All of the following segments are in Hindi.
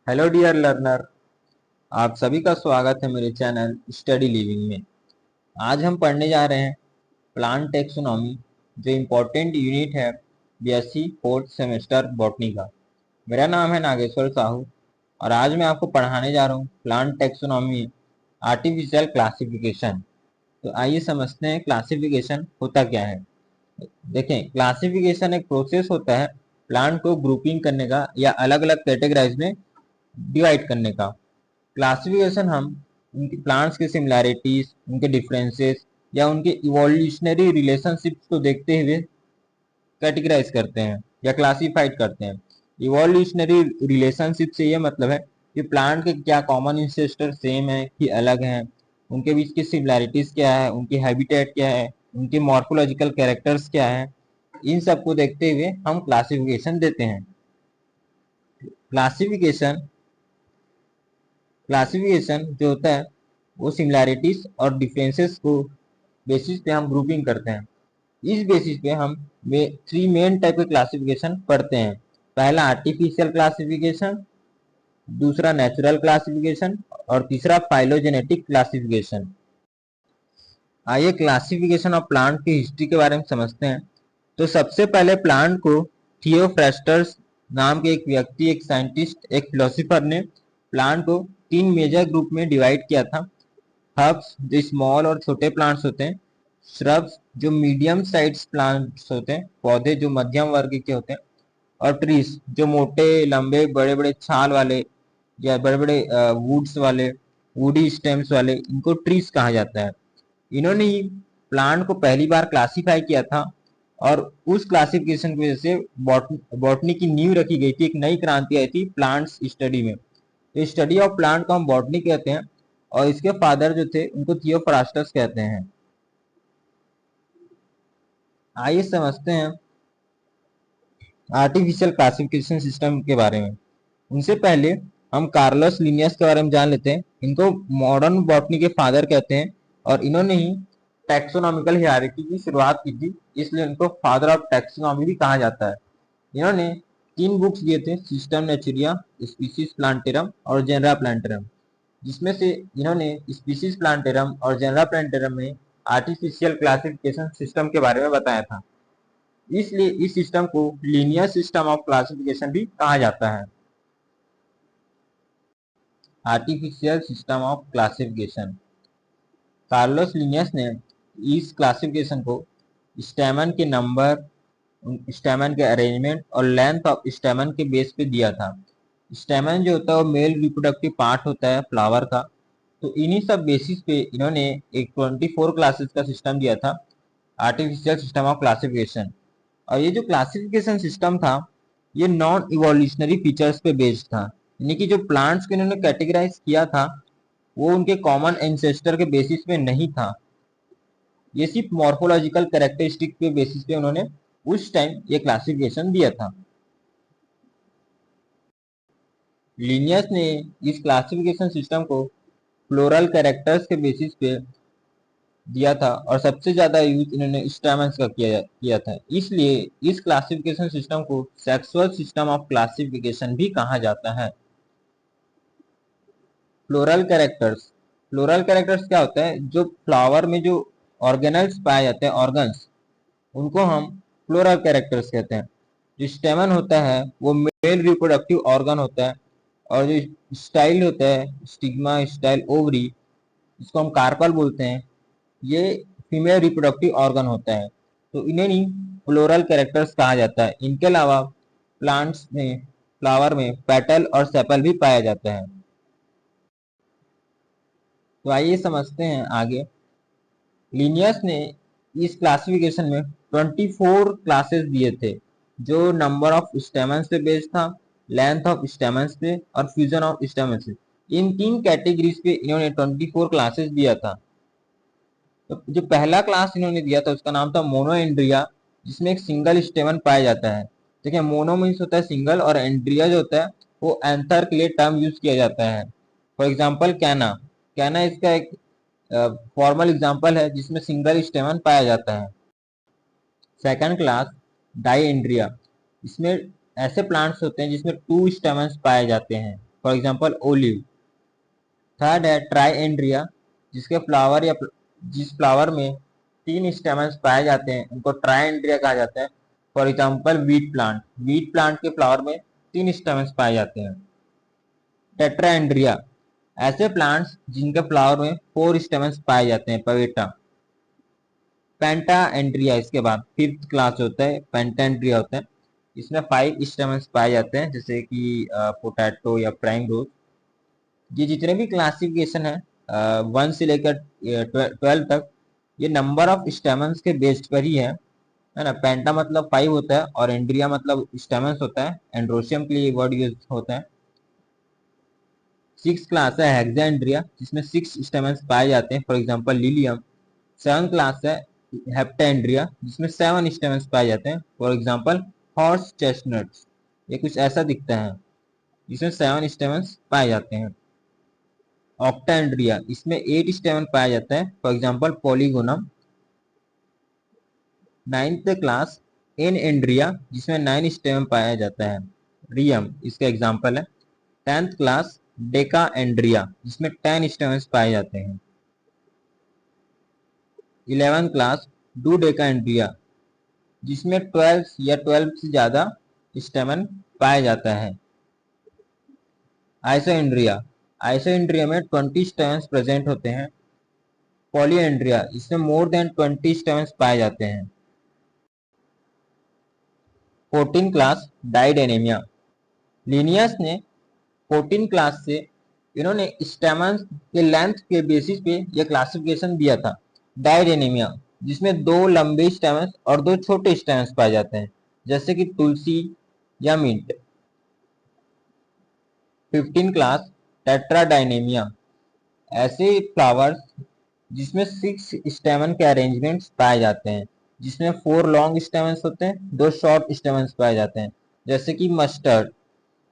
हेलो डियर लर्नर, आप सभी का स्वागत है मेरे चैनल स्टडी लिविंग में। आज हम पढ़ने जा रहे हैं प्लांट टेक्सोनॉमी, जो इम्पोर्टेंट यूनिट है बीएससी फोर्थ सेमेस्टर बॉटनी का। मेरा नाम है नागेश्वर साहू और आज मैं आपको पढ़ाने जा रहा हूँ प्लांट टेक्सोनॉमी आर्टिफिशियल क्लासिफिकेशन। तो आइए समझते हैं क्लासिफिकेशन होता क्या है। देखें, क्लासिफिकेशन एक प्रोसेस होता है प्लांट को ग्रुपिंग करने का या अलग अलग कैटेगराइज में डिवाइड करने का। क्लासिफिकेशन हम उनके प्लांट्स की सिमिलैरिटीज, उनके डिफरेंसेस या उनके इवोल्यूशनरी रिलेशनशिप्स को देखते हुए कैटेगराइज करते हैं या क्लासिफाइड करते हैं। इवोल्यूशनरी रिलेशनशिप से ये मतलब है कि प्लांट के क्या कॉमन इंसेस्टर सेम है कि अलग हैं, उनके बीच की सिमिलैरिटीज क्या है, उनकी हैबिटेट क्या है, उनके मॉर्फोलॉजिकल कैरेक्टर्स क्या है। इन सब को देखते हुए हम क्लासिफिकेशन देते हैं। क्लासिफिकेशन क्लासिफिकेशन जो होता है वो सिमिलैरिटीज और डिफरेंसेस को बेसिस पे हम ग्रुपिंग करते हैं। इस बेसिस पे हम थ्री मेन टाइप के क्लासिफिकेशन पढ़ते हैं। पहला आर्टिफिशियल क्लासिफिकेशन, दूसरा नेचुरल क्लासिफिकेशन और तीसरा फाइलोजेनेटिक क्लासिफिकेशन। आइए क्लासिफिकेशन ऑफ प्लांट की हिस्ट्री के बारे में समझते हैं। तो सबसे पहले प्लांट को थियोफ्रास्टस नाम के एक व्यक्ति, एक साइंटिस्ट, एक फिलोसोफर ने प्लांट को तीन मेजर ग्रुप में डिवाइड किया था। हर्ब्स जो स्मॉल और छोटे प्लांट्स होते हैं, श्रब्स जो मीडियम साइज प्लांट्स होते हैं, पौधे जो मध्यम वर्ग के होते हैं, और ट्रीज जो मोटे लंबे बड़े बड़े छाल वाले या बड़े बड़े वुड्स वाले, वुडी स्टेम्स वाले, इनको ट्रीज कहा जाता है। इन्होंने ही प्लांट को पहली बार क्लासिफाई किया था और उस क्लासिफिकेशन की वजह से बॉटनी की नींव रखी गई थी, एक नई क्रांति आई थी प्लांट्स स्टडी में। तो स्टडी ऑफ प्लांट को हम बॉटनी कहते हैं और इसके फादर जो थे उनको थियोफ्रास्टस कहते हैं। आइए समझते हैं आर्टिफिशियल क्लासिफिकेशन सिस्टम के बारे में। उनसे पहले हम कार्लोस लिनियस के बारे में जान लेते हैं। इनको मॉडर्न बॉटनी के फादर कहते हैं और इन्होंने ही टैक्सोनॉमिकल हियरार्की की शुरुआत की थी, इसलिए इनको फादर ऑफ टैक्सोनॉमी भी कहा जाता है। इन्होंने तीन बुक्स दिए थे, सिस्टम नेचुरिया, स्पीसीज प्लांटेरम और जेनरा प्लांटेरम, जिसमें से इन्होंने स्पीसीज प्लांटेरम और जेनरा प्लांटेरम में आर्टिफिशियल क्लासिफिकेशन सिस्टम के बारे में बताया था। इसलिए इस सिस्टम को लीनियर सिस्टम ऑफ क्लासिफिकेशन भी कहा जाता है। Artificial system of classification, Carlos Linnaeus ने इस क्लासिफिकेशन को स्टेमन के नंबर, स्टेमन के अरेंजमेंट और लेंथ ऑफ स्टेमन के बेस पे दिया था। स्टेमन जो होता है वो मेल रिप्रोडक्टिव पार्ट होता है फ्लावर का। तो इन्हीं सब बेसिस पे इन्होंने एक 24 क्लासेस का सिस्टम दिया था, आर्टिफिशियल सिस्टम ऑफ क्लासिफिकेशन। और ये जो क्लासिफिकेशन सिस्टम था ये नॉन इवोल्यूशनरी फीचर्स पे बेस्ड था, यानी कि जो प्लांट्स को इन्होंने कैटेगराइज किया था वो उनके कॉमन एंसेस्टर के बेसिस पे नहीं था। ये सिर्फ मॉर्फोलॉजिकल कैरेक्टरिस्टिक के बेसिस पे उन्होंने उस टाइम ये क्लासिफिकेशन दिया था। लिनियस ने इस क्लासिफिकेशन सिस्टम को फ्लोरल कैरेक्टर्स के बेसिस पे दिया था और सबसे ज्यादा यूज इन्होंने स्टैमन्स का किया था। इसलिए इस क्लासिफिकेशन सिस्टम को सेक्सुअल सिस्टम ऑफ क्लासिफिकेशन भी कहा जाता है। फ्लोरल कैरेक्टर्स, फ्लोरल कैरेक्टर्स क्या होता है, जो फ्लावर में जो ऑर्गेनल्स पाए जाते हैं, ऑर्गन्स, उनको हम फ्लोरल कैरेक्टर्स कहते हैं। जो स्टेमन होता है वो मेल रिप्रोडक्टिव ऑर्गन होता है और जो स्टाइल होता है, स्टिग्मा, स्टाइल, ओवरी, इसको हम कार्पल बोलते हैं, ये फीमेल रिप्रोडक्टिव ऑर्गन होता है। तो इन्हें ही फ्लोरल कैरेक्टर्स कहा जाता है। इनके अलावा प्लांट्स में, फ्लावर में पेटल और सेपल भी पाया जाता है। तो आइए समझते हैं आगे। लिनियस ने इस क्लासिफिकेशन में 24 क्लासेस दिए थे, जो नंबर ऑफ स्टेमन्स पे बेस्ड था, लेंथ ऑफ स्टेमन्स पे और फ्यूजन ऑफ स्टेमन्स पे। इन तीन कैटेगरीज पे इन्होंने 24 क्लासेस दिया था। तो जो पहला क्लास इन्होंने दिया था उसका नाम था मोनोएंड्रिया, जिसमें एक सिंगल स्टेमन पाया जाता है। देखिए, मोनो मीन्स होता है सिंगल और एंड्रिया जो होता है वो एंथर के लिए टर्म यूज किया जाता है। फॉर एग्जाम्पल कैना, कैना इसका एक फॉर्मल एग्जाम्पल है जिसमें सिंगल स्टेमन पाया जाता है। सेकंड क्लास डाइएंड्रिया, इसमें ऐसे प्लांट्स होते हैं जिसमें टू स्टेमन्स पाए जाते हैं। For example olive. थर्ड है ट्राइएंड्रिया, जिसके फ्लावर या जिस फ्लावर में 3 स्टेमन्स पाए जाते हैं उनको ट्राइएंड्रिया कहा जाता है। फॉर एग्जाम्पल वीट प्लांट के फ्लावर में 3 स्टेमन्स पाए जाते हैं। टेट्राएंड्रिया, ऐसे प्लांट्स जिनके फ्लावर में 4 स्टेमन्स पाए जाते हैं, पवेटा। पेंटाएंड्रिया, इसके बाद 5th क्लास होता है, पेंटाएंड्रिया होता है, इसमें 5 स्टेमन्स पाए जाते हैं, जैसे कि पोटैटो या प्राइम रोज। ये जितने भी क्लासिफिकेशन है 1 से लेकर 12 तक, ये नंबर ऑफ स्टेमन्स के बेस्ड पर ही है ना। पेंटा मतलब 5 होता है और एंड्रिया मतलब स्टेमन्स होता है, एंड्रोशियम के लिए ये वर्ड यूज होता है। 6th क्लास है हेक्साएंड्रिया, जिसमें 6 स्टेमन्स पाए जाते हैं, for example lilium. 7th class है हेप्टेंड्रिया, जिसमें 7 स्टेमन्स पाए जाते हैं, फॉर एग्जांपल हॉर्स चेस्टनट्स। ये कुछ ऐसा दिखता है, जिसमें 7 स्टेमन्स पाए जाते हैं। ऑक्टेंड्रिया, इसमें 8 स्टेमन पाया जाता है, for example polygonum. 9th class enneandria, जिसमें 9 स्टेमन पाया जाता है, रियम इसका एग्जांपल है। 10th क्लास डेकाएंड्रिया, जिसमें 10 स्टेमन्स पाए जाते हैं। 11th क्लास डूडेकाएंड्रिया, जिसमें 12 या 12 से ज्यादा स्टेमन पाया जाता है। आइसोएंड्रिया में 20 स्टेमन्स प्रेजेंट होते हैं। पॉलीएंड्रिया, इसमें मोर देन 20 स्टेमन्स पाए जाते हैं। 14 क्लास डाइडेनेमिया, लिनियस ने 14 क्लास से इन्होंने स्टेमन्स के लेंथ के बेसिस पे यह क्लासिफिकेशन दिया था। डाइडेनेमिया, जिसमें 2 लंबे स्टेमन्स और 2 छोटे स्टेमन्स पाए जाते हैं, जैसे कि तुलसी या मिंट। 15 क्लास टेट्राडाइनेमिया, ऐसे फ्लावर्स जिसमें 6 स्टेमन के अरेंजमेंट्स पाए जाते हैं, जिसमें 4 लॉन्ग स्टेमन्स होते हैं, 2 शॉर्ट स्टेमन्स पाए जाते हैं, जैसे कि मस्टर्ड।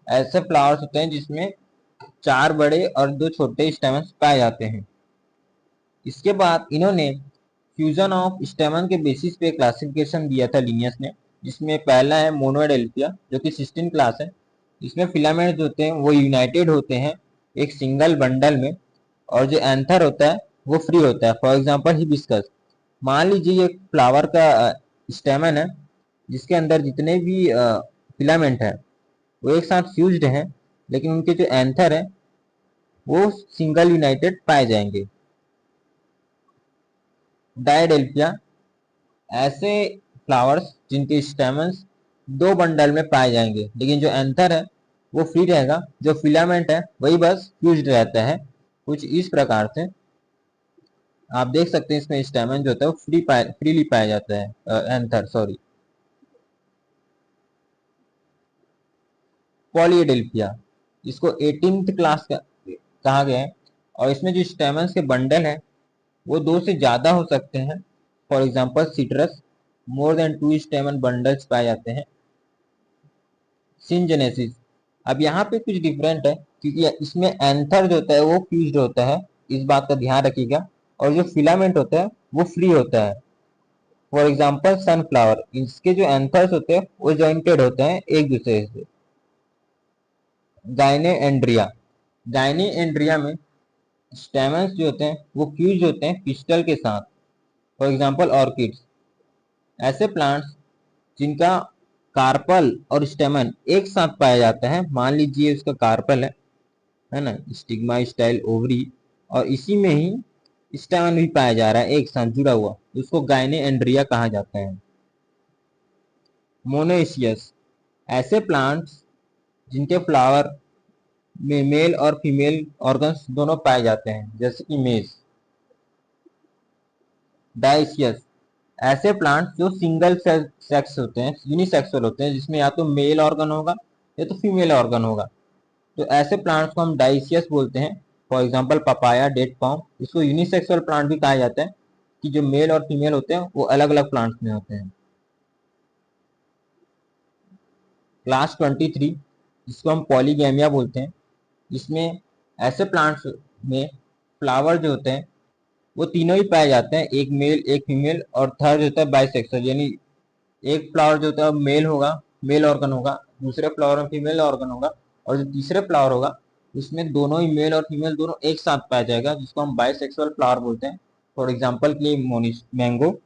ऐसे फ्लावर्स होते हैं जिसमें 4 बड़े और 2 छोटे स्टेमन्स पाए जाते हैं। इसके बाद इन्होंने फ्यूजन ऑफ स्टेमन के बेसिस पे क्लासिफिकेशन दिया था लिनियस ने, जिसमें पहला है मोनोडेल्फिया, जो कि 16 क्लास है। इसमें फिलामेंट्स होते हैं वो यूनाइटेड होते हैं एक सिंगल बंडल में, और जो एंथर होता है वो फ्री होता है, फॉर एग्जांपल हिबिस्कस। मान लीजिए एक फ्लावर का स्टेमन है, जिसके अंदर जितने भी फिलामेंट है वो एक साथ फ्यूज्ड हैं, लेकिन उनके जो एंथर है वो सिंगल यूनाइटेड पाए जाएंगे। डायडेल्फिया, ऐसे फ्लावर्स जिनके स्टेमन्स 2 बंडल में पाए जाएंगे, लेकिन जो एंथर है वो फ्री रहेगा, जो फिलामेंट है वही बस फ्यूज्ड रहता है। कुछ इस प्रकार से आप देख सकते हैं, इसमें स्टेमन जो होता है वो फ्रीली पाया जाता है, एंथर सॉरी। पॉलीडेल्फिया, इसको 18th क्लास का कहा गया है, और इसमें जो स्टेमन्स के बंडल है वो 2 से ज्यादा हो सकते हैं, for example citrus, more than 2 स्टेमन bundles पाए जाते हैं। सिंजेनेसिस, अब यहाँ पे कुछ डिफरेंट है, क्योंकि इसमें एंथर जो होता है वो फ्यूज्ड होता है, इस बात का ध्यान रखिएगा, और जो फिलामेंट होता है वो फ्री होता है। फॉर एग्जाम्पल सनफ्लावर, इसके जो एंथर्स होते हैं वो जॉइंटेड होते हैं एक दूसरे से। गाइनेएंड्रिया में स्टेमन्स जो होते हैं वो फ्यूज होते हैं पिस्टल के साथ, फॉर एग्जाम्पल ऑर्किड्स। ऐसे प्लांट्स जिनका कार्पल और स्टेमन एक साथ पाया जाता है, मान लीजिए उसका कार्पल है ना, स्टिग्मा स्टाइल ओवरी, और इसी में ही स्टेमन भी पाया जा रहा है एक साथ जुड़ा हुआ, उसको गाइनेएंड्रिया कहा जाता है। मोनोइशियस, ऐसे प्लांट्स जिनके फ्लावर में मेल और फीमेल ऑर्गन्स दोनों पाए जाते हैं, जैसे कि मेज। डाइसियस, ऐसे प्लांट्स जो सिंगल सेक्स होते हैं, यूनिसेक्सुअल होते हैं, जिसमें या तो मेल ऑर्गन होगा या तो फीमेल ऑर्गन होगा, तो ऐसे प्लांट्स को हम डाइसियस बोलते हैं। फॉर एग्जांपल पपाया, डेट पॉम, इसको यूनिसेक्सुअल प्लांट भी कहा जाता है, कि जो मेल और फीमेल होते हैं वो अलग अलग प्लांट्स में होते हैं। क्लास 23, जिसको हम पॉलीगैमिया बोलते हैं, इसमें ऐसे प्लांट्स में फ्लावर जो होते हैं वो तीनों ही पाए जाते हैं, एक मेल एक फीमेल, और थर्ड होता है बाइसेक्सुअल, यानी एक फ्लावर जो होता है मेल होगा, मेल ऑर्गन होगा, दूसरे फ्लावर में फीमेल ऑर्गन होगा, और जो तीसरे फ्लावर होगा उसमें दोनों ही मेल और फीमेल दोनों एक साथ पाया जाएगा, जिसको हम बाइसेक्सुअल फ्लावर बोलते हैं। फॉर एग्जाम्पल के लिए मैंगो।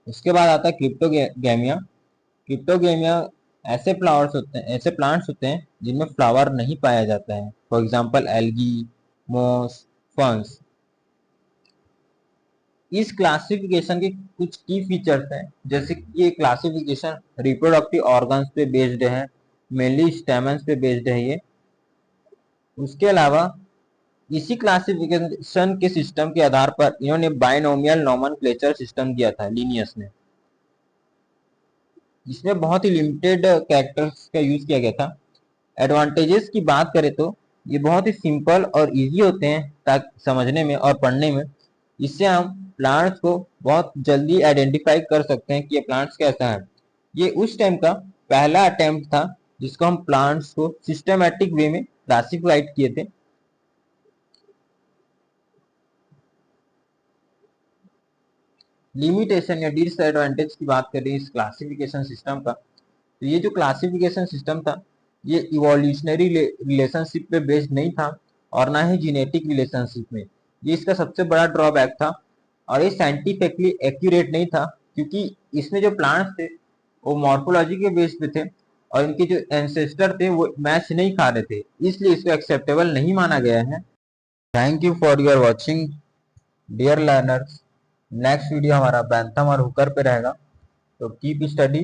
उसके बाद आता है क्रिप्टोगैमिया। क्रिप्टोगैमिया ऐसे फ्लावर्स होते हैं, ऐसे प्लांट्स होते हैं जिनमें फ्लावर नहीं पाया जाता है। फॉर एग्जाम्पल एल्गी, मोस, फर्न्स। इस क्लासिफिकेशन के कुछ की फीचर्स हैं, जैसे कि ये क्लासिफिकेशन रिप्रोडक्टिव ऑर्गन्स पे बेस्ड है, मेनली स्टेमन्स पे बेस्ड है ये। उसके अलावा इसी क्लासिफिकेशन के सिस्टम के आधार पर इन्होंने बाइनोमियल नोमेनक्लेचर सिस्टम दिया था लिनियस ने। इसमें बहुत ही लिमिटेड कैरेक्टर्स का यूज किया गया था। एडवांटेजेस की बात करें तो ये बहुत ही सिंपल और इजी होते हैं ताकि समझने में और पढ़ने में। इससे हम प्लांट्स को बहुत जल्दी आइडेंटिफाई कर सकते हैं कि ये प्लांट्स कैसा है। ये उस टाइम का पहला अटेम्प्ट था जिसको हम प्लांट्स को सिस्टमैटिक वे में क्लासिफाइड किए थे। लिमिटेशन या डिसएडवांटेज की बात करें इस क्लासिफिकेशन सिस्टम का, तो ये जो क्लासिफिकेशन सिस्टम था ये इवोल्यूशनरी रिलेशनशिप पे बेस्ड नहीं था और ना ही जीनेटिक रिलेशनशिप में। ये इसका सबसे बड़ा ड्रॉबैक था। और ये साइंटिफिकली एक्यूरेट नहीं था, क्योंकि इसमें जो प्लांट्स थे वो मॉर्फोलॉजी के बेस पे थे और इनके जो एंसेस्टर थे वो मैच नहीं खा रहे थे, इसलिए इसको एक्सेप्टेबल नहीं माना गया है। Thank you for your watching dear learners. Next video हमारा बैंथम और हुकर पे रहेगा, तो कीप स्टडी।